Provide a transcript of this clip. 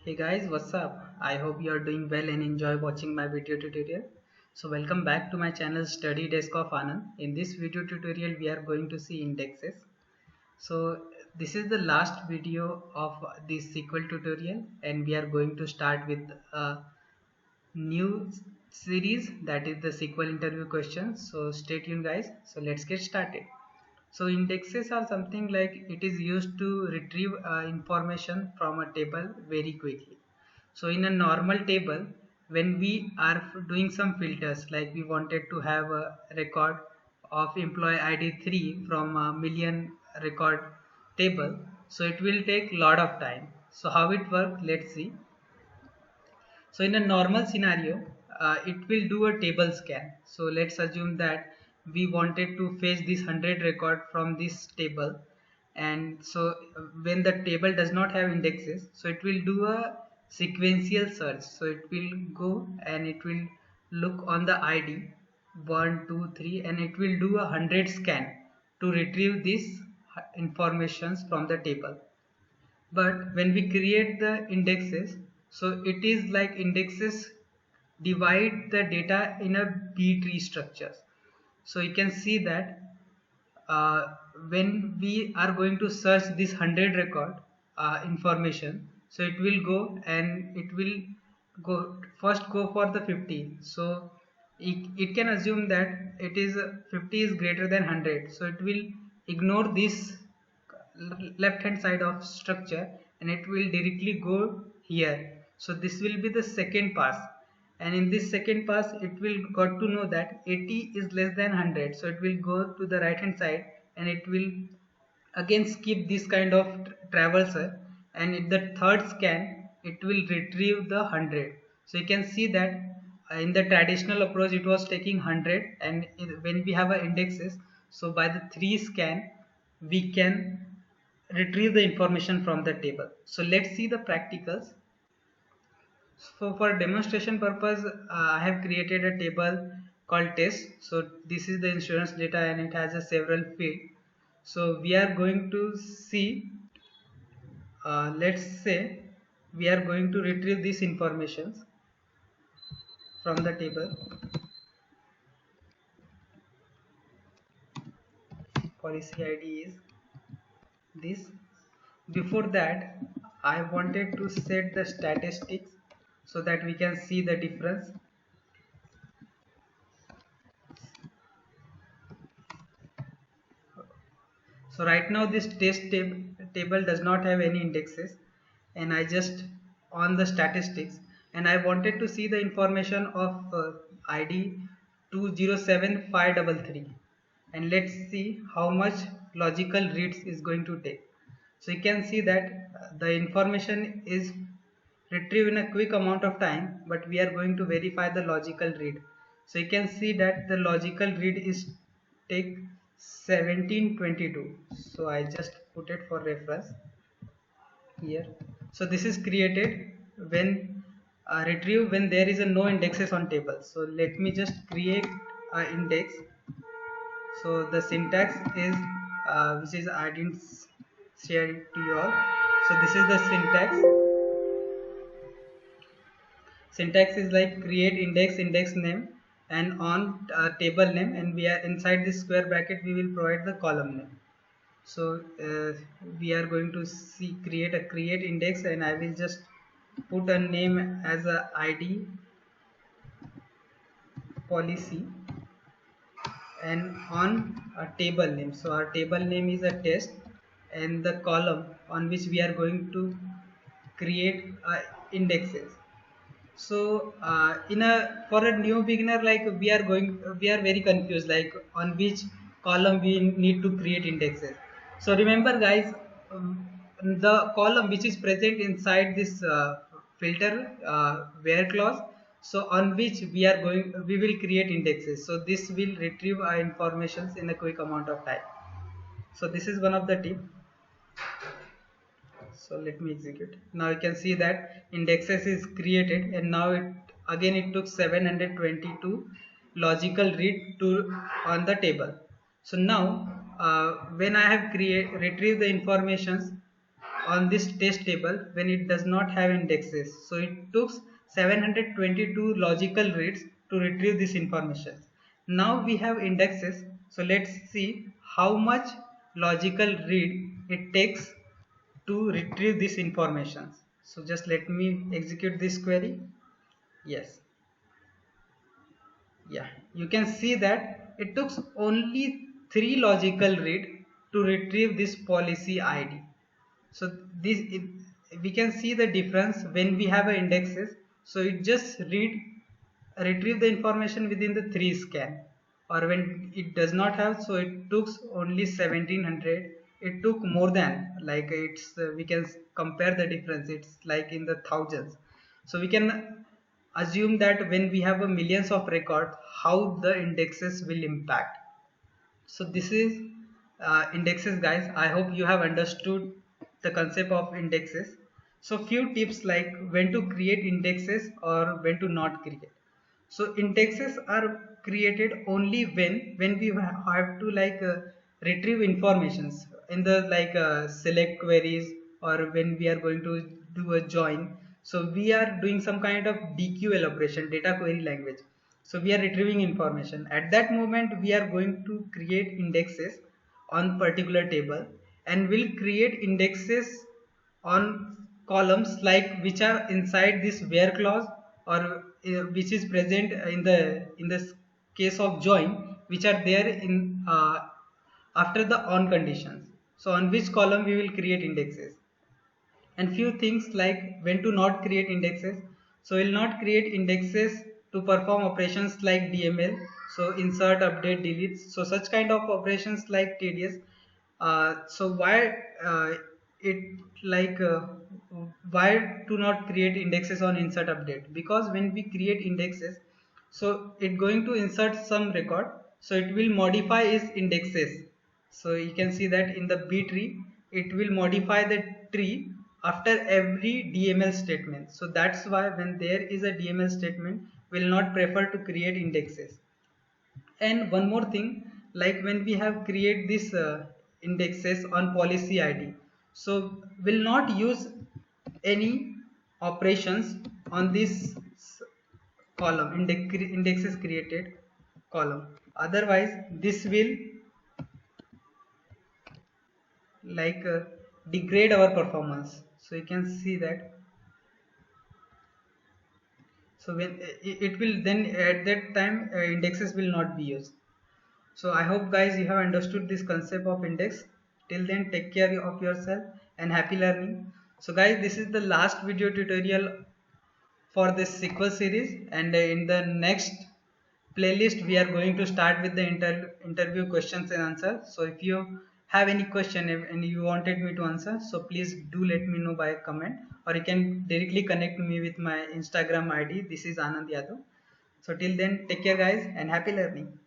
Hey guys, what's up? I hope you are doing well and enjoy watching my video tutorial. So welcome back to my channel Study Desk of Anand. In this video tutorial we are going to see indexes. So this is the last video of this SQL tutorial and we are going to start with a new series, that is the SQL interview questions. So stay tuned guys. So let's get started. So indexes are something like it is used to retrieve information from a table very quickly. So in a normal table, when we are doing some filters, like we wanted to have a record of employee ID 3 from a million record table, so it will take lot of time. So how it works, let's see. So in a normal scenario, it will do a table scan. So let's assume that we wanted to fetch this 100 record from this table. And so when the table does not have indexes, so it will do a sequential search. So it will go and it will look on the ID 1, 2, 3, and it will do a 100 scan to retrieve these informations from the table. But when we create the indexes, so it is like indexes divide the data in a B tree structures. So you can see that uh, when we are going to search this 100 record information, so it will go and it will go for the 50. So it can assume that it is 50 is greater than 100, so it will ignore this left hand side of structure and it will directly go here. So this will be the second pass, and in this second pass it will got to know that 80 is less than 100, so it will go to the right hand side and it will again skip this kind of traversal, and in the third scan it will retrieve the 100. So you can see that in the traditional approach it was taking 100, and when we have a indexes, so by the 3 scan we can retrieve the information from the table. So let's see the practicals. So for demonstration purpose, I have created a table called test. So this is the insurance data and it has a several field. So we are going to see, let's say we are going to retrieve these informations from the table. Policy ID is this. Before that, I wanted to set the statistics so that we can see the difference. So right now this table does not have any indexes, and I just on the statistics, and I wanted to see the information of ID 207533, and let's see how much logical reads is going to take. So you can see that the information is retrieved in a quick amount of time, but we are going to verify the logical read. So you can see that the logical read is take 1722. So I just put it for reference here. So this is created when retrieve when there is a no indexes on table. So let me just create an index. So the syntax is which is I didn't share it to you all. So this is the syntax. Syntax is like create index name and on table name, and we are inside this square bracket we will provide the column name. So we are going to see create index, and I will just put a name as a ID policy and on a table name. So our table name is a test, and the column on which we are going to create indexes. So in a for a new beginner, like we are very confused like on which column we need to create indexes. So remember guys, the column which is present inside this filter where clause, so on which we will create indexes, so this will retrieve our informations in a quick amount of time. So this is one of the tip. So let me execute. Now you can see that indexes is created, and now it took 722 logical read to on the table. So now when I have retrieved the informations on this test table when it does not have indexes. So it took 722 logical reads to retrieve this information. Now we have indexes, so let's see how much logical read it takes to retrieve this information. So just let me execute this query. Yes, yeah, you can see that it took only 3 logical read to retrieve this policy ID. So we can see the difference when we have a indexes. So it just retrieve the information within the 3 scan, or when it does not have, so it took only 1700. It took more than, like, it's we can compare the difference, it's like in the thousands. So we can assume that when we have a millions of records, how the indexes will impact. So this is indexes, guys. I hope you have understood the concept of indexes. So few tips, like when to create indexes or when to not create. So indexes are created only when we have to, like, retrieve informations in the, like, select queries, or when we are going to do a join. So we are doing some kind of DQL operation, data query language. So we are retrieving information. At that moment we are going to create indexes on particular table, and will create indexes on columns, like, which are inside this where clause, or which is present in the case of join, which are there in after the on conditions. So on which column we will create indexes. And few things, like when to not create indexes. So we'll not create indexes to perform operations like DML, so insert, update, delete, so such kind of operations like tedious. So why it like why to not create indexes on insert, update? Because when we create indexes, so it going to insert some record, so it will modify its indexes. So you can see that in the B tree, it will modify the tree after every DML statement. So that's why when there is a DML statement, will not prefer to create indexes. And one more thing, like when we have create this indexes on policy ID, so will not use any operations on this column, indexes created column. Otherwise this will, like, degrade our performance. So you can see that. So when it will, then at that time indexes will not be used. So I hope, guys, you have understood this concept of index. Till then, take care of yourself and happy learning. So guys, this is the last video tutorial for this SQL series, and in the next playlist we are going to start with the interview questions and answers. So if you have any question, and you wanted me to answer, so please do let me know by comment, or you can directly connect me with my Instagram ID. This is Anand Yadav. So till then, take care, guys, and happy learning.